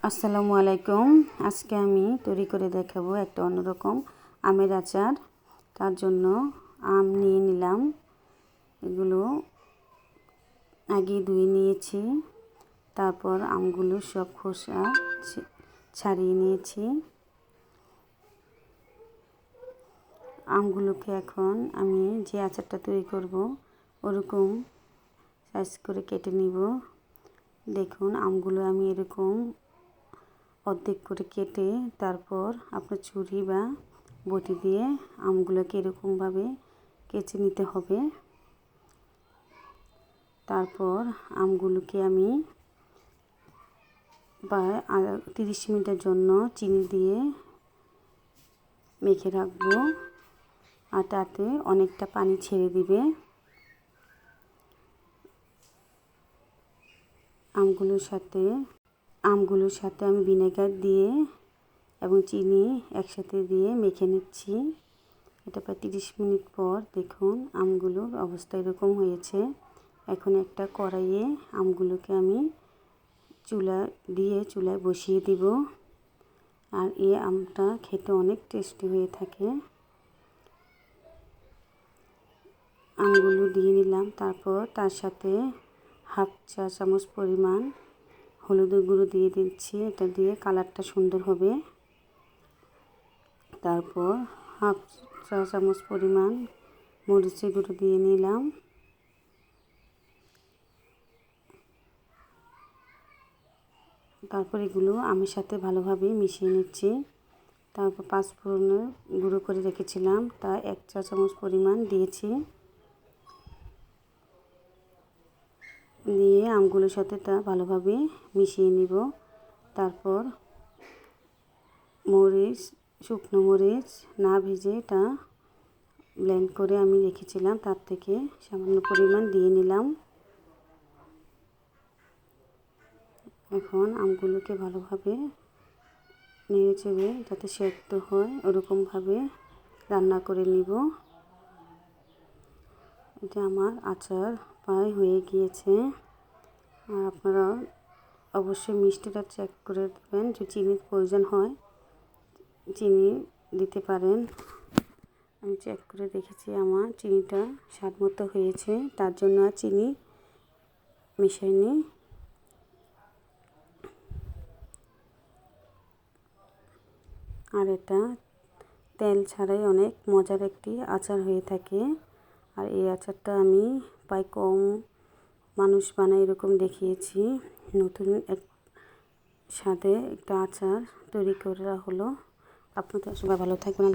আসসালামু আলাইকুম। আজকে আমি তৈরি করে দেখাবো একটা অন্যরকম আমের আচার। তার জন্য আম নিয়ে নিলাম, এগুলো আগে ধুয়ে নিয়েছি। তারপর আমগুলো সব খোসা ছাড়িয়ে নিয়েছি। আমগুলোকে এখন আমি যে আচারটা তৈরি করব ওরকম সাইজ করে কেটে নিব। দেখুন আমগুলো আমি এরকম অর্ধেক করে কেটে তারপর আপনার ছুরি বা বটি দিয়ে আমগুলোকে এরকমভাবে কেচে নিতে হবে। তারপর আমগুলোকে আমি 30 মিনিটের জন্য চিনি দিয়ে মেখে রাখবো, আর তাতে অনেকটা পানি ছেড়ে দিবে। আমগুলোর সাথে আমি ভিনেগার দিয়ে এবং চিনি একসাথে দিয়ে মেখে নিচ্ছি। এটা প্রায় 30 মিনিট পর দেখুন আমগুলোর অবস্থা এরকম হয়েছে। এখন একটা কড়াইয়ে আমগুলোকে আমি চুলায় বসিয়ে দিব। আর এই আমটা খেতে অনেক টেস্টি হয়ে থাকে। আমগুলো দিয়ে নিলাম, তারপর তার সাথে হাফ চা চামচ পরিমাণ হলুদের গুঁড়ো দিয়ে দিচ্ছি। এটা দিয়ে কালারটা সুন্দর হবে। তারপর হাফ চা চামচ পরিমাণ মরিচের গুঁড়ো দিয়ে নিলাম। তারপর এগুলো আমের সাথে ভালোভাবে মিশিয়ে নিচ্ছি। তারপর 5 ফোড়নের গুঁড়ো করে রেখেছিলাম, তা 1 চা চামচ পরিমাণ দিয়েছি। দিয়ে আমগুলোর সাথে তা ভালোভাবে মিশিয়ে নিব। তারপর শুকনো মরিচ না ভেজে তা ব্লেন্ড করে আমি রেখেছিলাম, তার থেকে সামান্য পরিমাণ দিয়ে নিলাম। এখন আমগুলোকে ভালোভাবে নেড়ে চেড়ে যাতে সেদ্ধ হয় ওরকমভাবে রান্না করে নিব। এটা আমার আচার প্রায় হয়ে গিয়েছে। আর আপনারা অবশ্যই মিষ্টিটা চেক করে দেবেন, যদি চিনির প্রয়োজন হয় চিনি দিতে পারেন। আমি চেক করে দেখেছি আমার চিনিটা স্বাদ মতো হয়েছে, তার জন্য আর চিনি মিশাইনি। আর এটা তেল ছাড়াই অনেক মজার একটি আচার হয়ে থাকে। আর এই আচারটা আমি প্রায় কম মানুষ বানায় এরকম দেখিয়েছি। নতুন এক স্বাদে একটা আচার তৈরি করা হলো। আপনারা সবাই ভালো থাকবেন।